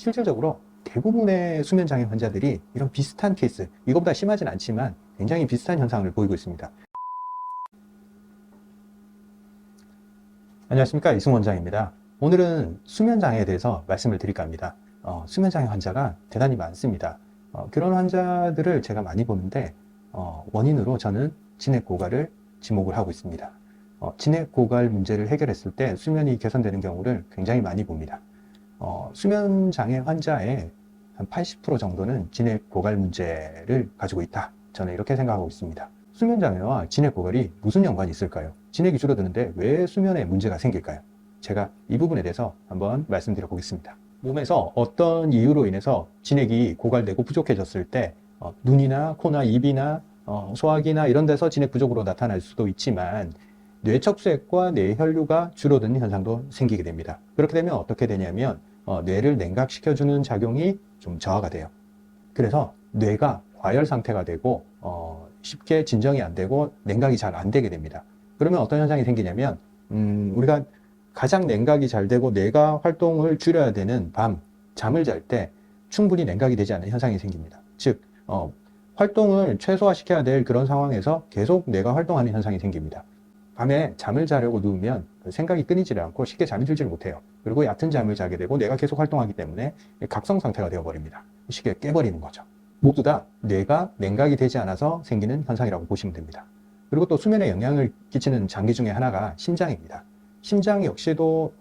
실질적으로 대부분의 수면장애 환자들이 이런 비슷한 케이스, 이것보다 심하진 않지만 굉장히 비슷한 현상을 보이고 있습니다. 안녕하십니까, 이승훈 원장입니다. 오늘은 수면장애에 대해서 말씀을 드릴까 합니다. 수면장애 환자가 대단히 많습니다. 그런 환자들을 제가 많이 보는데 원인으로 저는 진핵 고갈을 지목을 하고 있습니다. 진핵 고갈 문제를 해결했을 때 수면이 개선되는 경우를 굉장히 많이 봅니다. 수면장애 환자의 한 80% 정도는 진핵 고갈 문제를 가지고 있다, 저는 이렇게 생각하고 있습니다. 수면장애와 진핵 고갈이 무슨 연관이 있을까요? 진핵이 줄어드는데 왜 수면에 문제가 생길까요? 제가 이 부분에 대해서 한번 말씀드려 보겠습니다. 몸에서 어떤 이유로 인해서 진핵이 고갈되고 부족해졌을 때 눈이나 코나 입이나 소화기나 이런 데서 진핵 부족으로 나타날 수도 있지만 뇌척수액과 뇌혈류가 줄어드는 현상도 생기게 됩니다. 그렇게 되면 어떻게 되냐면 뇌를 냉각시켜주는 작용이 좀 저하가 돼요. 그래서 뇌가 과열 상태가 되고 쉽게 진정이 안 되고 냉각이 잘 안 되게 됩니다. 그러면 어떤 현상이 생기냐면 우리가 가장 냉각이 잘 되고 뇌가 활동을 줄여야 되는 밤, 잠을 잘 때 충분히 냉각이 되지 않는 현상이 생깁니다. 즉 활동을 최소화시켜야 될 그런 상황에서 계속 뇌가 활동하는 현상이 생깁니다. 밤에 잠을 자려고 누우면 생각이 끊이질 않고 쉽게 잠이 들지를 못해요. 그리고 얕은 잠을 자게 되고 뇌가 계속 활동하기 때문에 각성 상태가 되어버립니다. 쉽게 깨버리는 거죠. 모두 다 뇌가 냉각이 되지 않아서 생기는 현상이라고 보시면 됩니다. 그리고 또 수면에 영향을 끼치는 장기 중에 하나가 심장입니다. 심장 역시도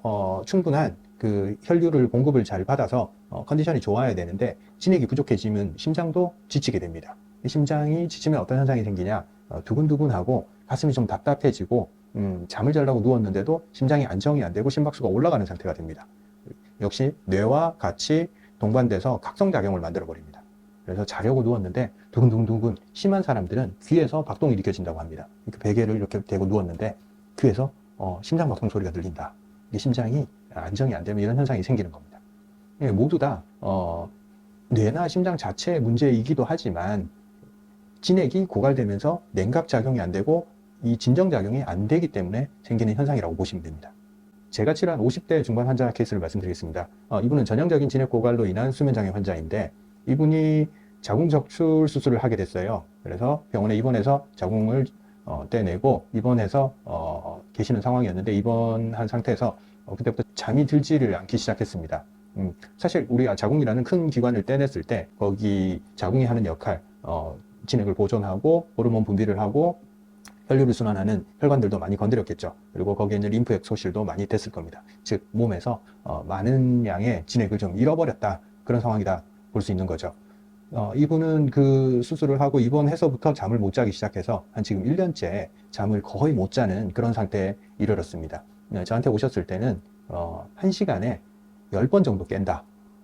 충분한 그 혈류를 공급을 잘 받아서 컨디션이 좋아야 되는데 진액이 부족해지면 심장도 지치게 됩니다. 심장이 지치면 어떤 현상이 생기냐, 두근두근하고 가슴이 좀 답답해지고 잠을 자려고 누웠는데도 심장이 안정이 안 되고 심박수가 올라가는 상태가 됩니다. 역시 뇌와 같이 동반돼서 각성작용을 만들어 버립니다. 그래서 자려고 누웠는데 두근두근 심한 사람들은 귀에서 박동이 느껴진다고 합니다. 베개를 이렇게 대고 누웠는데 귀에서 심장 박동 소리가 들린다. 이게 심장이 안정이 안 되면 이런 현상이 생기는 겁니다. 모두 다 뇌나 심장 자체의 문제이기도 하지만 진액이 고갈되면서 냉각 작용이 안 되고 이 진정 작용이 안 되기 때문에 생기는 현상이라고 보시면 됩니다. 제가 치료한 50대 중반 환자 케이스를 말씀드리겠습니다. 이분은 전형적인 진핵 고갈로 인한 수면장애 환자인데 이분이 자궁 적출 수술을 하게 됐어요. 그래서 병원에 입원해서 자궁을 떼내고 입원해서 계시는 상황이었는데 입원한 상태에서 그때부터 잠이 들지를 않기 시작했습니다. 사실 우리가 자궁이라는 큰 기관을 떼냈을 때 거기 자궁이 하는 역할, 진액을 보존하고 호르몬 분비를 하고 혈류를 순환하는 혈관들도 많이 건드렸겠죠. 그리고 거기에 있는 림프액 소실도 많이 됐을 겁니다. 즉 몸에서 많은 양의 진액을 좀 잃어버렸다, 그런 상황이다 볼 수 있는 거죠. 이분은 그 수술을 하고 입원해서부터 잠을 못 자기 시작해서 한 지금 1년째 잠을 거의 못 자는 그런 상태에 이르렀습니다. 저한테 오셨을 때는 1시간에 10번 정도 깬다.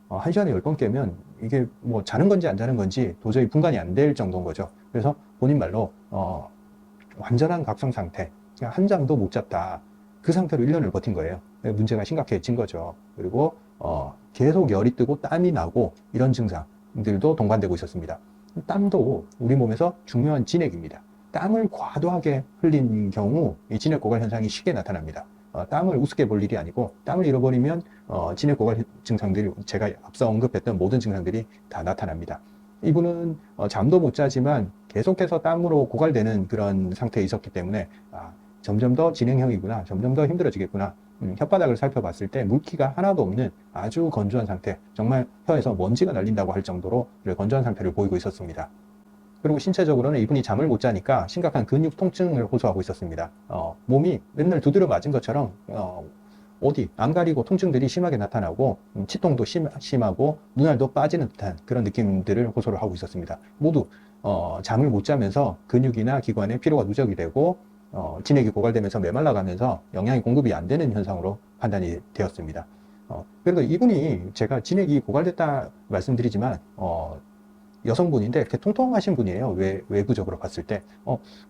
1시간에 10번 깨면 이게 뭐 자는 건지 안 자는 건지 도저히 분간이 안 될 정도인 거죠. 그래서 본인 말로 완전한 각성 상태, 한 잠도 못 잤다, 그 상태로 1년을 버틴 거예요. 문제가 심각해진 거죠. 그리고 계속 열이 뜨고 땀이 나고 이런 증상들도 동반되고 있었습니다. 땀도 우리 몸에서 중요한 진액입니다. 땀을 과도하게 흘린 경우 이 진액 고갈 현상이 쉽게 나타납니다. 땀을 우습게 볼 일이 아니고 땀을 잃어버리면 진액 고갈 증상들이, 제가 앞서 언급했던 모든 증상들이 다 나타납니다. 이분은 잠도 못 자지만 계속해서 땀으로 고갈되는 그런 상태에 있었기 때문에 점점 더 진행형이구나, 점점 더 힘들어지겠구나. 혓바닥을 살펴봤을 때 물기가 하나도 없는 아주 건조한 상태, 정말 혀에서 먼지가 날린다고 할 정도로 건조한 상태를 보이고 있었습니다. 그리고 신체적으로는 이분이 잠을 못 자니까 심각한 근육 통증을 호소하고 있었습니다. 몸이 맨날 두드려 맞은 것처럼 어디 안 가리고 통증들이 심하게 나타나고 치통도 심하고 눈알도 빠지는 듯한 그런 느낌들을 호소를 하고 있었습니다. 모두 잠을 못 자면서 근육이나 기관에 피로가 누적이 되고 진액이 고갈되면서 메말라가면서 영양이 공급이 안 되는 현상으로 판단이 되었습니다. 그래도 이분이, 제가 진액이 고갈됐다 말씀드리지만 여성분인데 이렇게 통통하신 분이에요. 외부적으로 봤을 때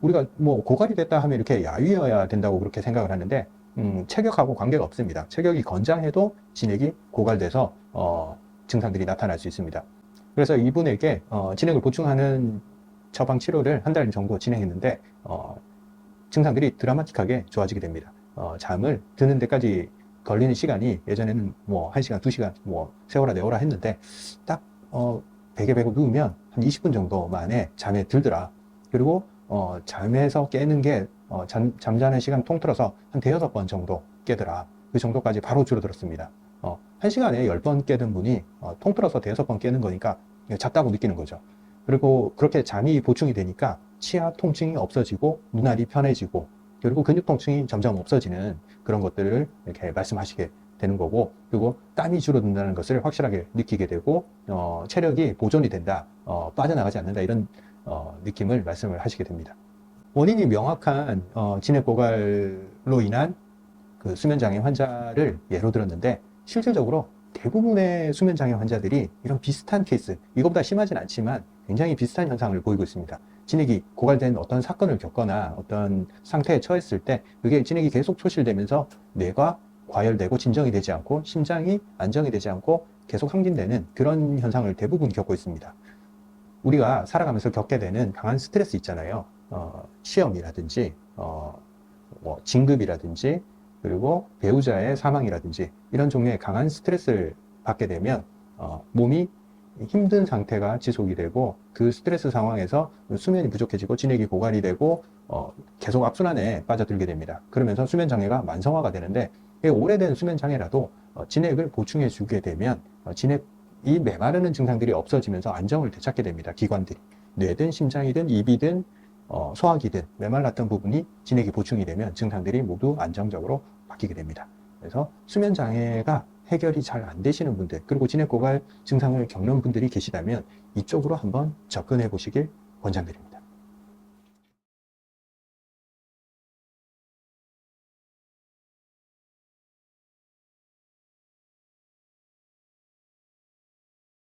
우리가 뭐 고갈이 됐다 하면 이렇게 야위어야 된다고 그렇게 생각을 하는데 체격하고 관계가 없습니다. 체격이 건장해도 진액이 고갈돼서 증상들이 나타날 수 있습니다. 그래서 이분에게 진액을 보충하는 처방 치료를 한 달 정도 진행했는데 증상들이 드라마틱하게 좋아지게 됩니다. 잠을 드는 데까지 걸리는 시간이 예전에는 뭐 1시간, 2시간, 뭐 세워라 내워라 했는데 딱 베개 베고 누우면 한 20분 정도 만에 잠에 들더라. 그리고 잠에서 깨는 게 잠자는 시간 통틀어서 한 대여섯 번 정도 깨더라. 그 정도까지 바로 줄어들었습니다. 1시간에 10번 깨던 분이 통틀어서 대여섯 번 깨는 거니까 잤다고 느끼는 거죠. 그리고 그렇게 잠이 보충이 되니까 치아 통증이 없어지고 눈알이 편해지고 그리고 근육 통증이 점점 없어지는 그런 것들을 이렇게 말씀하시게 되는 거고, 그리고 땀이 줄어든다는 것을 확실하게 느끼게 되고 체력이 보존이 된다, 빠져나가지 않는다, 이런 느낌을 말씀을 하시게 됩니다. 원인이 명확한 진액 고갈로 인한 그 수면장애 환자를 예로 들었는데, 실질적으로 대부분의 수면장애 환자들이 이런 비슷한 케이스, 이거보다 심하진 않지만 굉장히 비슷한 현상을 보이고 있습니다. 진액이 고갈된 어떤 사건을 겪거나 어떤 상태에 처했을 때 그게 진액이 계속 초실되면서 뇌가 과열되고 진정이 되지 않고 심장이 안정이 되지 않고 계속 항진되는 그런 현상을 대부분 겪고 있습니다. 우리가 살아가면서 겪게 되는 강한 스트레스 있잖아요. 시험이라든지 뭐 진급이라든지 그리고 배우자의 사망이라든지 이런 종류의 강한 스트레스를 받게 되면 몸이 힘든 상태가 지속이 되고 그 스트레스 상황에서 수면이 부족해지고 진액이 고갈이 되고 계속 악순환에 빠져들게 됩니다. 그러면서 수면 장애가 만성화가 되는데, 오래된 수면 장애라도 진액을 보충해 주게 되면 진액이 메마르는 증상들이 없어지면서 안정을 되찾게 됩니다. 기관들이 뇌든 심장이든 입이든 소화기든 메말랐던 부분이 진액이 보충이 되면 증상들이 모두 안정적으로 바뀌게 됩니다. 그래서 수면 장애가 해결이 잘 안 되시는 분들, 그리고 진액 고갈 증상을 겪는 분들이 계시다면 이쪽으로 한번 접근해 보시길 권장드립니다.